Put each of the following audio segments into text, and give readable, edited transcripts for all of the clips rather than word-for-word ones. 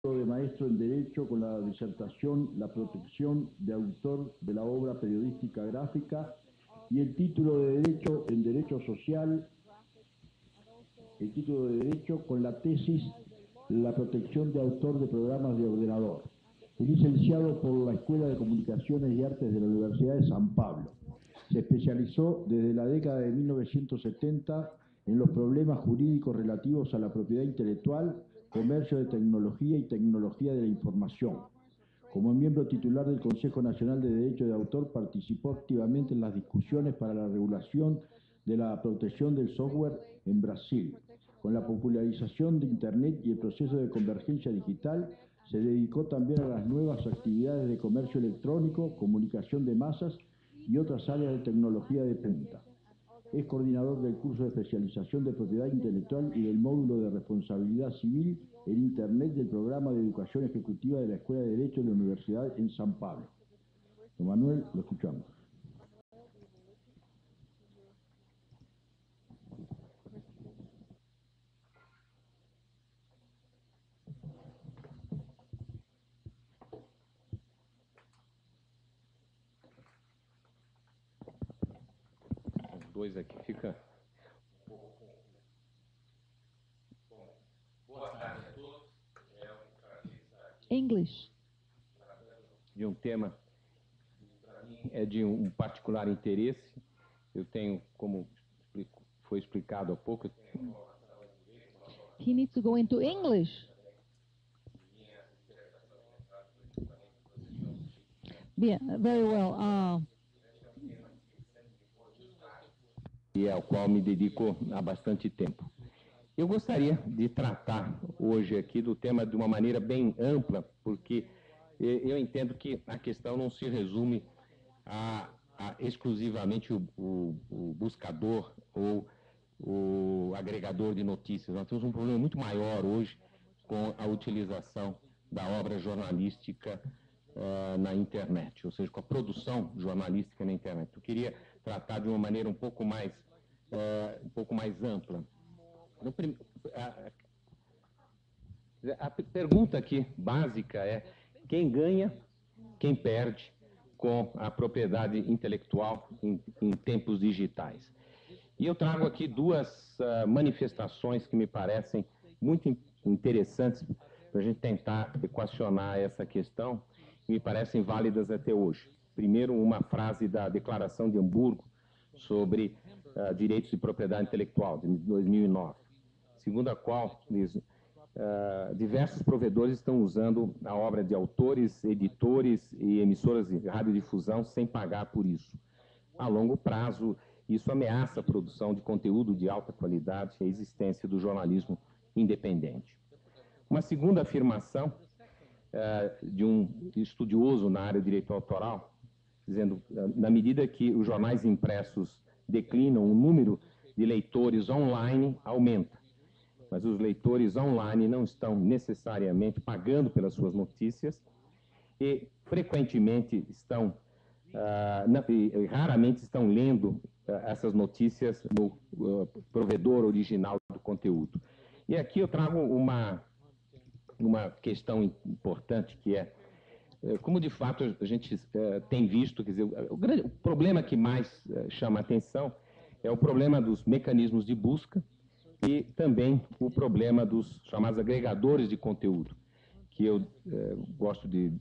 de maestro en Derecho con la disertación La protección de autor de la obra periodística gráfica y el título de Derecho en Derecho Social, el título de Derecho con la tesis La protección de autor de programas de ordenador. Es licenciado por la Escuela de Comunicaciones y Artes de la Universidad de San Pablo. Se especializó desde la década de 1970 en los problemas jurídicos relativos a la propiedad intelectual, comercio de tecnología y tecnología de la información. Como miembro titular del Consejo Nacional de Derecho de Autor, participó activamente en las discusiones para la regulación de la protección del software en Brasil. Con la popularización de Internet y el proceso de convergencia digital, se dedicó también a las nuevas actividades de comercio electrónico, comunicación de masas y otras áreas de tecnología de punta. Es coordinador del curso de especialización de propiedad intelectual y del módulo de responsabilidad civil en Internet del programa de educación ejecutiva de la Escuela de Derecho de la Universidad en San Pablo. Don Manuel, lo escuchamos. Dois aqui fica. Boa tarde a todos. English. De um tema é de um particular interesse. Eu tenho, como foi explicado há pouco. He needs to go into English. Yeah, very well. E ao qual me dedico há bastante tempo. Eu gostaria de tratar hoje aqui do tema de uma maneira bem ampla, porque eu entendo que a questão não se resume a exclusivamente o buscador ou o agregador de notícias. Nós temos um problema muito maior hoje com a utilização da obra jornalística na internet, ou seja, com a produção jornalística na internet. Eu queria tratar de uma maneira um pouco mais ampla. A pergunta aqui básica é: quem ganha, quem perde com a propriedade intelectual em tempos digitais? E eu trago aqui duas manifestações que me parecem muito interessantes para a gente tentar equacionar essa questão, que me parecem válidas até hoje. Primeiro, uma frase da Declaração de Hamburgo sobre direitos de propriedade intelectual, de 2009. Segundo a qual diz: diversos provedores estão usando a obra de autores, editores e emissoras de radiodifusão sem pagar por isso. A longo prazo, isso ameaça a produção de conteúdo de alta qualidade e a existência do jornalismo independente. Uma segunda afirmação de um estudioso na área de direito autoral, dizendo: na medida que os jornais impressos declinam, o número de leitores online aumenta. Mas os leitores online não estão necessariamente pagando pelas suas notícias e frequentemente raramente estão lendo essas notícias no provedor original do conteúdo. E aqui eu trago uma questão importante, que é como de fato a gente tem visto, quer dizer, o problema que mais chama a atenção é o problema dos mecanismos de busca e também o problema dos chamados agregadores de conteúdo, que eu gosto de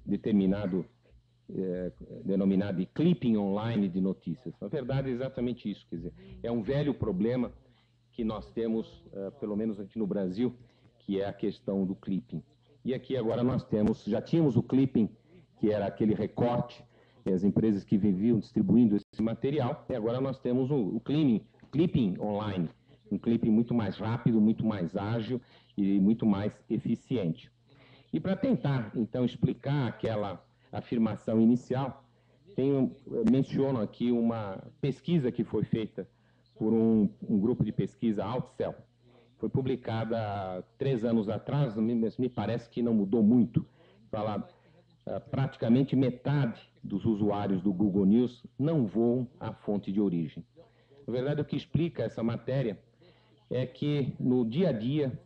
denominar de clipping online de notícias. Na verdade, é exatamente isso, quer dizer, é um velho problema que nós temos, pelo menos aqui no Brasil, que é a questão do clipping. E aqui agora já tínhamos o clipping, que era aquele recorte, e as empresas que viviam distribuindo esse material, e agora nós temos o clipping online, um clipping muito mais rápido, muito mais ágil e muito mais eficiente. E para tentar, então, explicar aquela afirmação inicial, menciono aqui uma pesquisa que foi feita por um grupo de pesquisa, Outcell. Foi publicada há 3 anos atrás, mas me parece que não mudou muito. Fala, praticamente metade dos usuários do Google News não voam à fonte de origem. Na verdade, o que explica essa matéria é que, no dia a dia,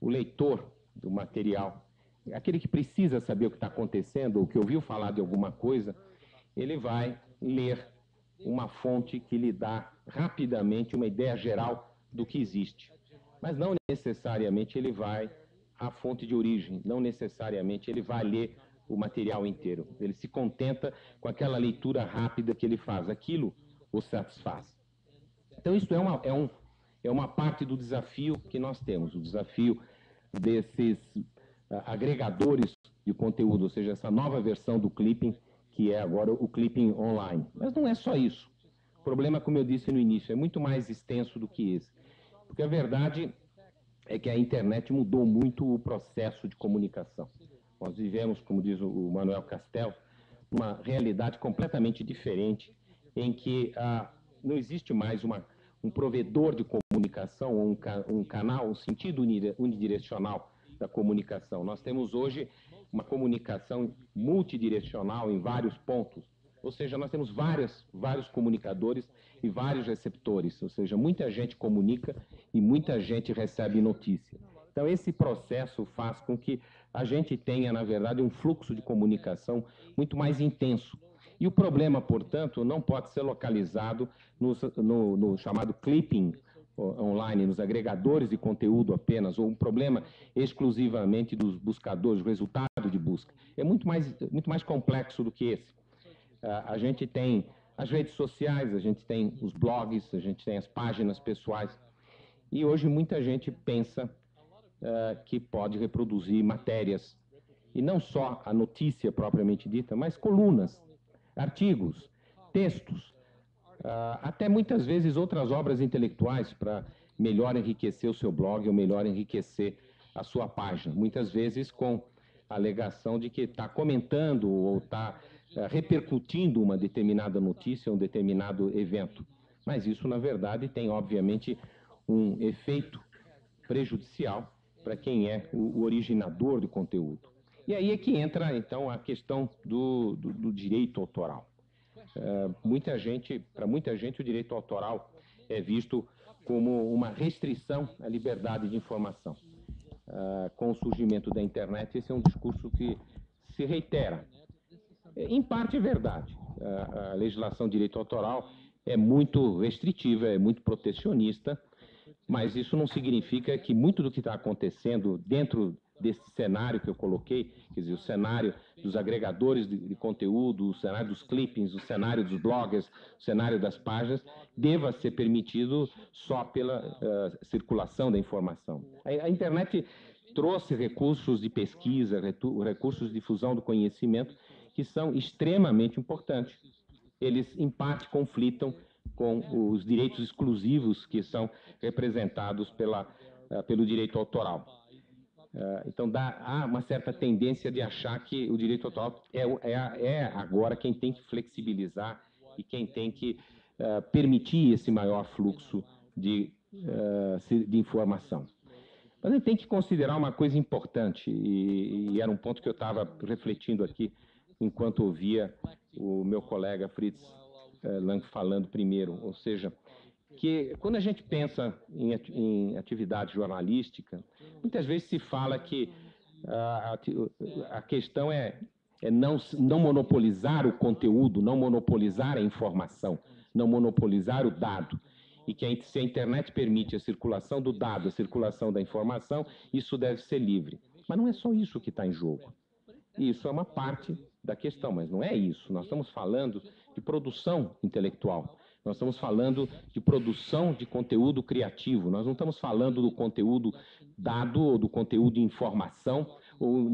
o leitor do material aquele que precisa saber o que está acontecendo, ou que ouviu falar de alguma coisa, ele vai ler uma fonte que lhe dá rapidamente uma ideia geral do que existe. Mas não necessariamente ele vai à fonte de origem, não necessariamente ele vai ler o material inteiro. Ele se contenta com aquela leitura rápida que ele faz. Aquilo o satisfaz. Então, isso é uma parte do desafio que nós temos, o desafio desses agregadores de conteúdo, ou seja, essa nova versão do clipping, que é agora o clipping online. Mas não é só isso. O problema, como eu disse no início, é muito mais extenso do que esse. Porque a verdade é que a internet mudou muito o processo de comunicação. Nós vivemos, como diz o Manuel Castel, uma realidade completamente diferente, em que não existe mais um provedor de comunicação, ou um canal, um sentido unidirecional da comunicação. Nós temos hoje uma comunicação multidirecional em vários pontos, ou seja, nós temos vários comunicadores e vários receptores, ou seja, muita gente comunica e muita gente recebe notícia. Então, esse processo faz com que a gente tenha, na verdade, um fluxo de comunicação muito mais intenso. E o problema, portanto, não pode ser localizado no chamado clipping online, nos agregadores de conteúdo apenas, ou um problema exclusivamente dos buscadores, o resultado de busca. É muito mais complexo do que esse. A gente tem as redes sociais, a gente tem os blogs, a gente tem as páginas pessoais. E hoje muita gente pensa que pode reproduzir matérias, e não só a notícia propriamente dita, mas colunas, artigos, textos, até muitas vezes outras obras intelectuais para melhor enriquecer o seu blog ou melhor enriquecer a sua página. Muitas vezes com a alegação de que está comentando ou está repercutindo uma determinada notícia, um determinado evento. Mas isso, na verdade, tem, obviamente, um efeito prejudicial para quem é o originador do conteúdo. E aí é que entra, então, a questão do direito autoral. Para muita gente, o direito autoral é visto como uma restrição à liberdade de informação. Com o surgimento da internet, esse é um discurso que se reitera. Em parte é verdade. A legislação de direito autoral é muito restritiva, é muito protecionista, mas isso não significa que muito do que está acontecendo dentro desse cenário que eu coloquei, quer dizer, o cenário dos agregadores de conteúdo, o cenário dos clippings, o cenário dos bloggers, o cenário das páginas, deva ser permitido só pela circulação da informação. A internet trouxe recursos de pesquisa, recursos de difusão do conhecimento que são extremamente importantes. Eles, em parte, conflitam com os direitos exclusivos que são representados pelo direito autoral. Então, há uma certa tendência de achar que o direito autoral é agora quem tem que flexibilizar e quem tem que permitir esse maior fluxo de informação. Mas a gente tem que considerar uma coisa importante, e era um ponto que eu estava refletindo aqui enquanto ouvia o meu colega Fritz Lang falando primeiro, ou seja, que quando a gente pensa em atividade jornalística, muitas vezes se fala que a questão é não monopolizar o conteúdo, não monopolizar a informação, não monopolizar o dado. E que se a internet permite a circulação do dado, a circulação da informação, isso deve ser livre. Mas não é só isso que está em jogo. Isso é uma parte da questão, mas não é isso. Nós estamos falando de produção intelectual. Nós estamos falando de produção de conteúdo criativo. Nós não estamos falando do conteúdo dado ou do conteúdo de informação ou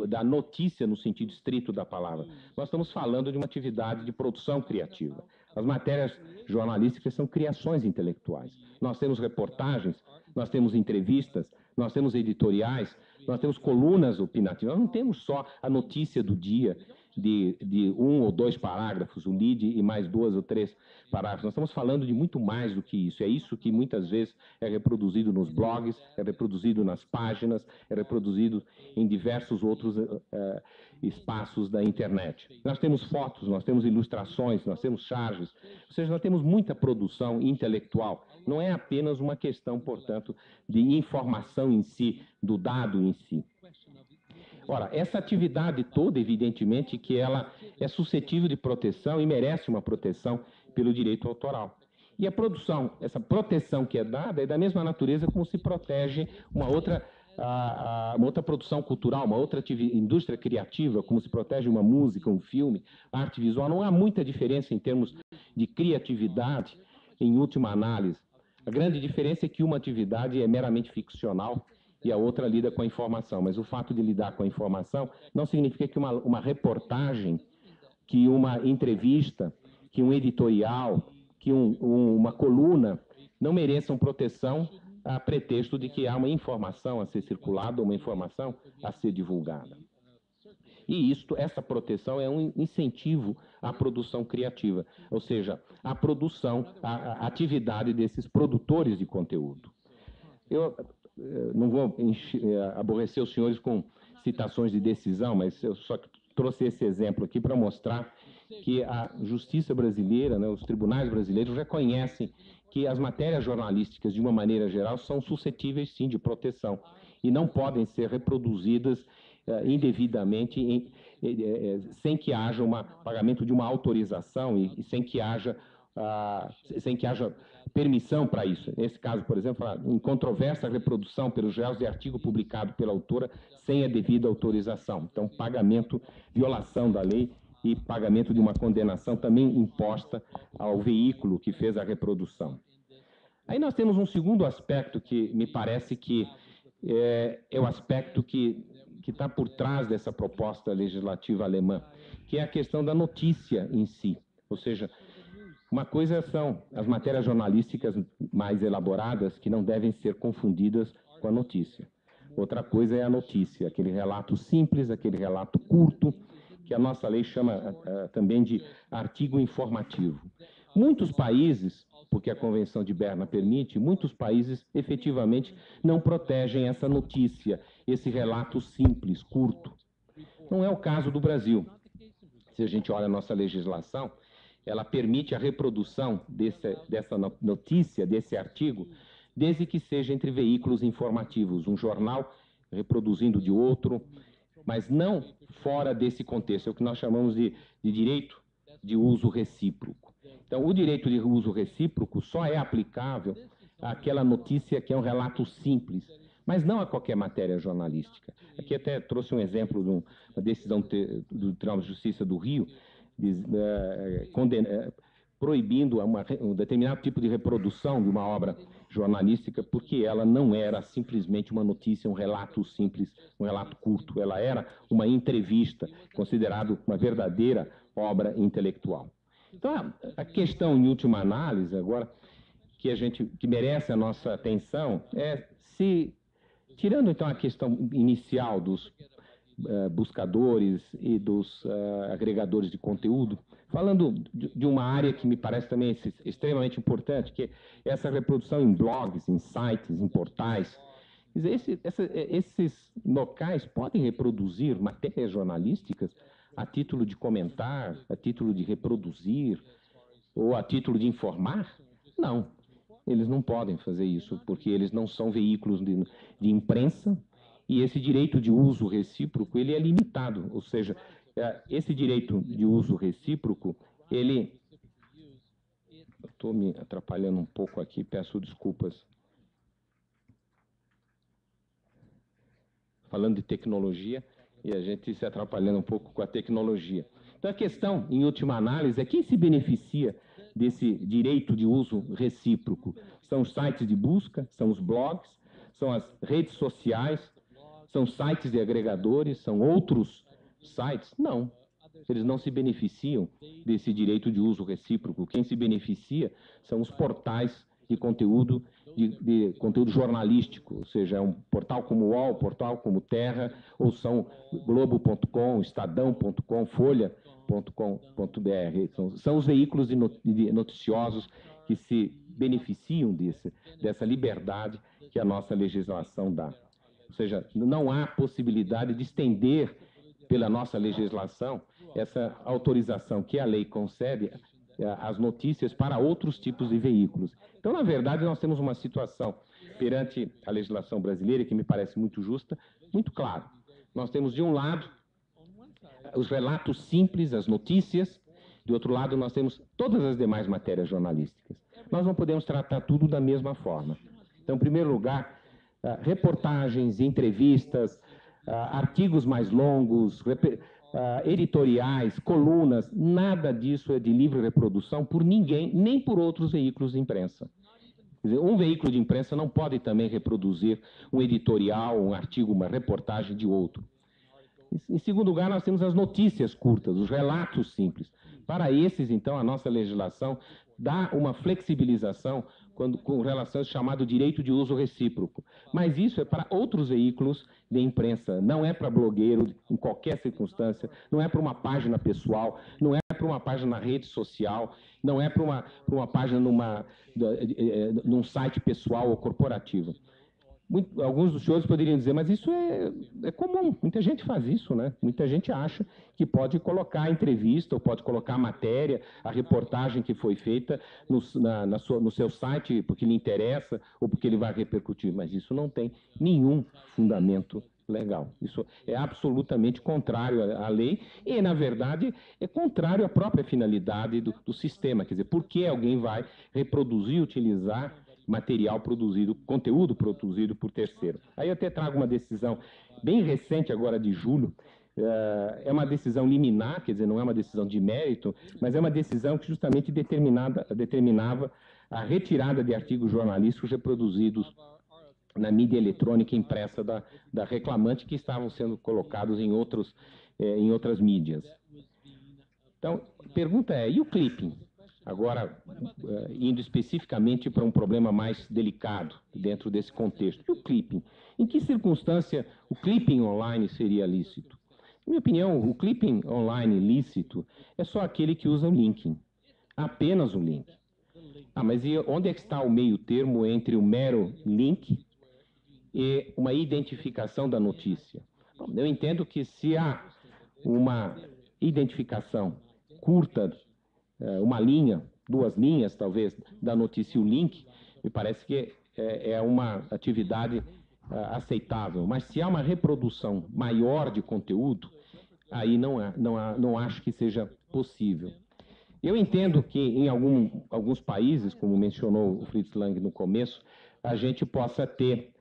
da notícia no sentido estrito da palavra. Nós estamos falando de uma atividade de produção criativa. As matérias jornalísticas são criações intelectuais. Nós temos reportagens, nós temos entrevistas, nós temos editoriais, nós temos colunas opinativas. Nós não temos só a notícia do dia de 1 ou 2 parágrafos, o lead e mais 2 ou 3 parágrafos. Nós estamos falando de muito mais do que isso. É isso que muitas vezes é reproduzido nos blogs, é reproduzido nas páginas, é reproduzido em diversos outros espaços da internet. Nós temos fotos, nós temos ilustrações, nós temos charges, ou seja, nós temos muita produção intelectual. Não é apenas uma questão, portanto, de informação em si, do dado em si. Ora, essa atividade toda, evidentemente, que ela é suscetível de proteção e merece uma proteção pelo direito autoral. E a produção, essa proteção que é dada é da mesma natureza como se protege uma outra produção cultural, uma outra indústria criativa, como se protege uma música, um filme, arte visual. Não há muita diferença em termos de criatividade, em última análise. A grande diferença é que uma atividade é meramente ficcional e a outra lida com a informação. Mas o fato de lidar com a informação não significa que uma reportagem, que uma entrevista, que um editorial, que uma coluna não mereçam proteção a pretexto de que há uma informação a ser circulada, uma informação a ser divulgada. E essa proteção é um incentivo à produção criativa, ou seja, à produção, à atividade desses produtores de conteúdo. Eu não vou aborrecer os senhores com citações de decisão, mas eu só trouxe esse exemplo aqui para mostrar que a justiça brasileira, né, os tribunais brasileiros reconhecem que as matérias jornalísticas, de uma maneira geral, são suscetíveis, sim, de proteção e não podem ser reproduzidas indevidamente sem que haja pagamento de uma autorização e sem que haja permissão para isso. Nesse caso, por exemplo, em controvérsia a reprodução pelos réus de artigo publicado pela autora sem a devida autorização. Então, pagamento, violação da lei e pagamento de uma condenação também imposta ao veículo que fez a reprodução. Aí nós temos um segundo aspecto que me parece que é o aspecto que está por trás dessa proposta legislativa alemã, que é a questão da notícia em si. Ou seja, uma coisa são as matérias jornalísticas mais elaboradas que não devem ser confundidas com a notícia. Outra coisa é a notícia, aquele relato simples, aquele relato curto, que a nossa lei chama também de artigo informativo. Muitos países, porque a Convenção de Berna permite, muitos países efetivamente não protegem essa notícia, esse relato simples, curto. Não é o caso do Brasil. Se a gente olha a nossa legislação, ela permite a reprodução dessa notícia, desse artigo, desde que seja entre veículos informativos, um jornal reproduzindo de outro, mas não fora desse contexto, é o que nós chamamos de direito de uso recíproco. Então, o direito de uso recíproco só é aplicável àquela notícia que é um relato simples, mas não a qualquer matéria jornalística. Aqui até trouxe um exemplo de uma decisão do Tribunal de Justiça do Rio, proibindo um determinado tipo de reprodução de uma obra jornalística, porque ela não era simplesmente uma notícia, um relato simples, um relato curto. Ela era uma entrevista, considerado uma verdadeira obra intelectual. Então, a questão, em última análise, agora, que merece a nossa atenção, é se, tirando então a questão inicial dos buscadores e dos agregadores de conteúdo, falando de uma área que me parece também extremamente importante, que é essa reprodução em blogs, em sites, em portais. Quer dizer, esses locais podem reproduzir matérias jornalísticas a título de comentar, a título de reproduzir, ou a título de informar? Não, eles não podem fazer isso, porque eles não são veículos de imprensa, e esse direito de uso recíproco, ele é limitado, ou seja, esse direito de uso recíproco, ele... Eu estou me atrapalhando um pouco aqui, peço desculpas. Falando de tecnologia, e a gente se atrapalhando um pouco com a tecnologia. Então, a questão, em última análise, é quem se beneficia desse direito de uso recíproco. São os sites de busca, são os blogs, são as redes sociais, são sites de agregadores, são outros sites? Não. Eles não se beneficiam desse direito de uso recíproco. Quem se beneficia são os portais de conteúdo, de conteúdo jornalístico, ou seja, é um portal como o UOL, portal como Terra, ou são Globo.com, Estadão.com, Folha.com.br. São os veículos noticiosos que se beneficiam dessa liberdade que a nossa legislação dá. Ou seja, não há possibilidade de estender pela nossa legislação essa autorização que a lei concede as notícias para outros tipos de veículos. Então, na verdade, nós temos uma situação perante a legislação brasileira que me parece muito justa, muito clara. Nós temos, de um lado, os relatos simples, as notícias. De outro lado, nós temos todas as demais matérias jornalísticas. Nós não podemos tratar tudo da mesma forma. Então, em primeiro lugar, reportagens, entrevistas, artigos mais longos, editoriais, colunas, nada disso é de livre reprodução por ninguém, nem por outros veículos de imprensa. Quer dizer, um veículo de imprensa não pode também reproduzir um editorial, um artigo, uma reportagem de outro. Em segundo lugar, nós temos as notícias curtas, os relatos simples. Para esses, então, a nossa legislação dá uma flexibilização com relação ao chamado direito de uso recíproco. Mas isso é para outros veículos de imprensa, não é para blogueiro em qualquer circunstância, não é para uma página pessoal, não é para uma página na rede social, não é para uma página num site pessoal ou corporativo. Alguns dos senhores poderiam dizer, mas isso é comum, muita gente faz isso, né? Muita gente acha que pode colocar a entrevista, ou pode colocar a matéria, a reportagem que foi feita no seu site porque lhe interessa, ou porque ele vai repercutir, mas isso não tem nenhum fundamento legal. Isso é absolutamente contrário à lei e, na verdade, é contrário à própria finalidade do sistema. Quer dizer, por que alguém vai reproduzir, utilizar material produzido, conteúdo produzido por terceiro? Aí eu até trago uma decisão bem recente, agora de julho. É uma decisão liminar, quer dizer, não é uma decisão de mérito, mas é uma decisão que justamente determinava a retirada de artigos jornalísticos reproduzidos na mídia eletrônica impressa da reclamante, que estavam sendo colocados em outras mídias. Então, a pergunta é, e o clipping? Agora, indo especificamente para um problema mais delicado dentro desse contexto. E o clipping? Em que circunstância o clipping online seria lícito? Na minha opinião, o clipping online lícito é só aquele que usa o linking. Apenas o link. Mas e onde é que está o meio termo entre o mero link e uma identificação da notícia? Bom, eu entendo que se há uma identificação curta, uma linha, 2 linhas, talvez, da notícia e o link, me parece que é uma atividade aceitável. Mas se há uma reprodução maior de conteúdo, aí não acho que seja possível. Eu entendo que em alguns países, como mencionou o Fritz Lang no começo, a gente possa ter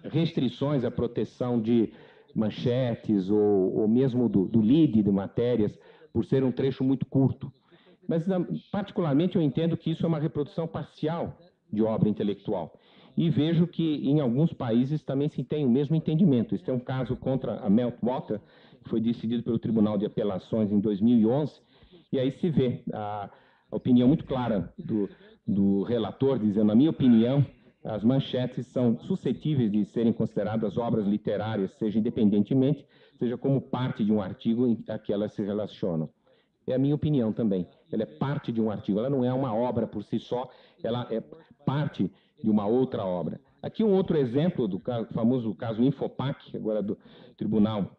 restrições à proteção de manchetes ou mesmo do lead de matérias, por ser um trecho muito curto. Mas, particularmente, eu entendo que isso é uma reprodução parcial de obra intelectual. E vejo que, em alguns países, também se tem o mesmo entendimento. Este é um caso contra a Meltwater, que foi decidido pelo Tribunal de Apelações em 2011, e aí se vê a opinião muito clara do relator, dizendo, na minha opinião, as manchetes são suscetíveis de serem consideradas obras literárias, seja independentemente, seja como parte de um artigo a que elas se relacionam. É a minha opinião também. Ela é parte de um artigo, ela não é uma obra por si só, ela é parte de uma outra obra. Aqui um outro exemplo do famoso caso Infopac, agora do Tribunal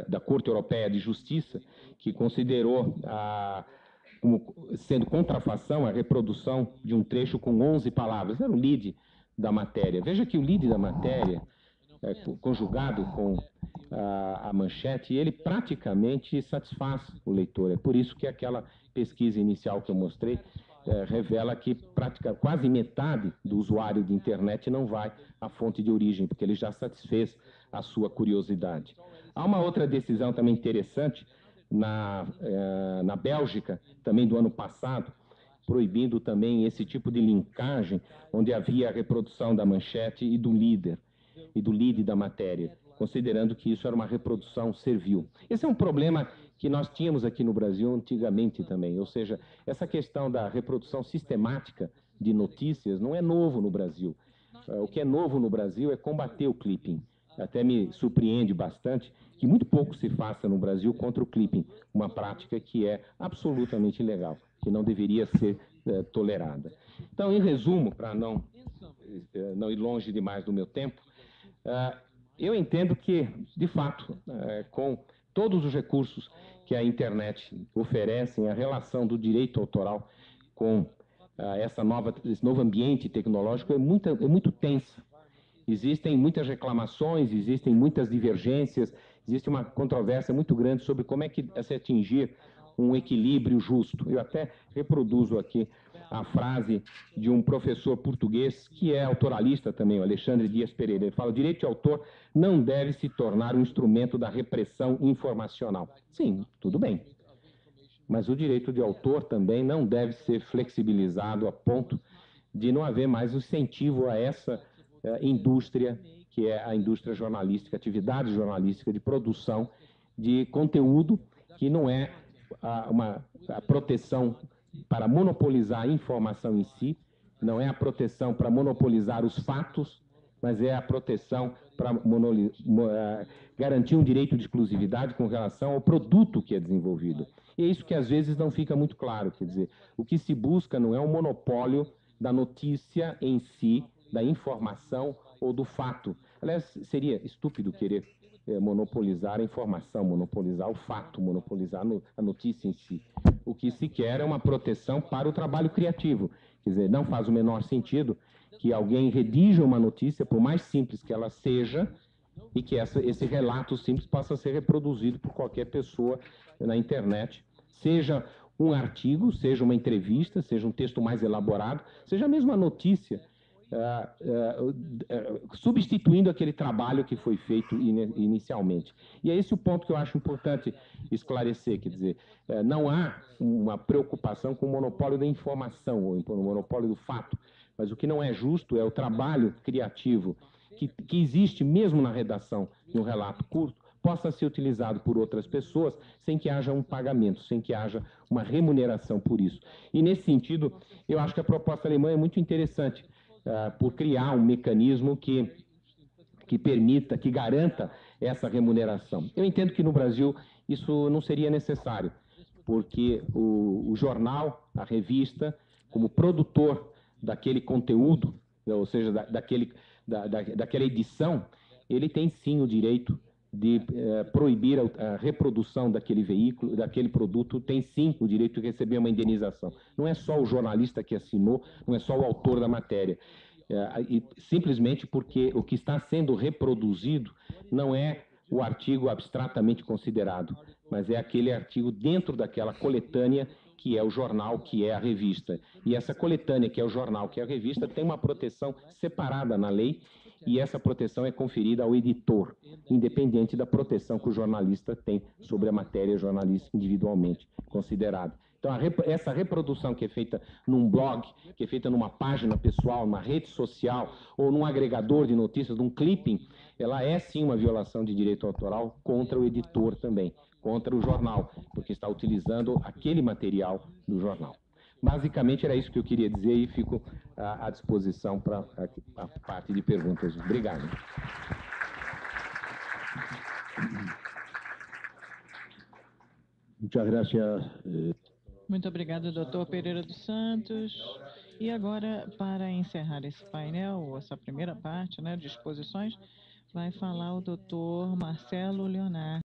da Corte Europeia de Justiça, que considerou como sendo contrafação a reprodução de um trecho com 11 palavras. Era o lead da matéria. Veja que o lead da matéria, conjugado com a manchete, ele praticamente satisfaz o leitor. É por isso que aquela pesquisa inicial que eu mostrei revela que quase metade do usuário de internet não vai à fonte de origem, porque ele já satisfez a sua curiosidade. Há uma outra decisão também interessante na Bélgica, também do ano passado, proibindo também esse tipo de linkagem, onde havia a reprodução da manchete e do lead da matéria, considerando que isso era uma reprodução servil. Esse é um problema que nós tínhamos aqui no Brasil antigamente também, ou seja, essa questão da reprodução sistemática de notícias não é novo no Brasil. O que é novo no Brasil é combater o clipping. Até me surpreende bastante que muito pouco se faça no Brasil contra o clipping, uma prática que é absolutamente ilegal, que não deveria ser tolerada. Então, em resumo, para não ir longe demais do meu tempo, eu entendo que, de fato, com todos os recursos que a internet oferecem, a relação do direito autoral com esse novo ambiente tecnológico é muito tensa. Existem muitas reclamações, existem muitas divergências, existe uma controvérsia muito grande sobre como é que se atingir um equilíbrio justo. Eu até reproduzo aqui a frase de um professor português que é autoralista também, o Alexandre Dias Pereira. Ele fala: o direito de autor não deve se tornar um instrumento da repressão informacional. Sim, tudo bem. Mas o direito de autor também não deve ser flexibilizado a ponto de não haver mais incentivo a essa indústria, que é a indústria jornalística, atividade jornalística de produção de conteúdo, que não é a proteção para monopolizar a informação em si, não é a proteção para monopolizar os fatos, mas é a proteção para garantir um direito de exclusividade com relação ao produto que é desenvolvido. E é isso que às vezes não fica muito claro, quer dizer, o que se busca não é um monopólio da notícia em si, da informação ou do fato. Aliás, seria estúpido querer monopolizar a informação, monopolizar o fato, monopolizar a notícia em si. O que se quer é uma proteção para o trabalho criativo. Quer dizer, não faz o menor sentido que alguém redija uma notícia, por mais simples que ela seja, e que esse relato simples possa ser reproduzido por qualquer pessoa na internet, seja um artigo, seja uma entrevista, seja um texto mais elaborado, seja mesmo a notícia, substituindo aquele trabalho que foi feito inicialmente. E é esse o ponto que eu acho importante esclarecer, quer dizer, não há uma preocupação com o monopólio da informação, ou o monopólio do fato, mas o que não é justo é o trabalho criativo que existe mesmo na redação de um relato curto, possa ser utilizado por outras pessoas sem que haja um pagamento, sem que haja uma remuneração por isso. E, nesse sentido, eu acho que a proposta alemã é muito interessante, por criar um mecanismo que permita, que garanta essa remuneração. Eu entendo que no Brasil isso não seria necessário, porque o jornal, a revista, como produtor daquele conteúdo, ou seja, daquela edição, ele tem sim o direito de proibir a reprodução daquele veículo, daquele produto, tem sim o direito de receber uma indenização. Não é só o jornalista que assinou, não é só o autor da matéria. Simplesmente porque o que está sendo reproduzido não é o artigo abstratamente considerado, mas é aquele artigo dentro daquela coletânea que é o jornal, que é a revista. E essa coletânea, que é o jornal, que é a revista, tem uma proteção separada na lei, e essa proteção é conferida ao editor, independente da proteção que o jornalista tem sobre a matéria jornalística individualmente considerada. Então, essa reprodução que é feita num blog, que é feita numa página pessoal, numa rede social, ou num agregador de notícias, num clipping, ela é sim uma violação de direito autoral contra o editor também, contra o jornal, porque está utilizando aquele material do jornal. Basicamente era isso que eu queria dizer e fico à disposição para a parte de perguntas. Obrigado. Muchas gracias. Muito obrigado, Dr. Pereira dos Santos. E agora, para encerrar esse painel, essa primeira parte, né, de exposições, vai falar o Dr. Marcelo Leonardo.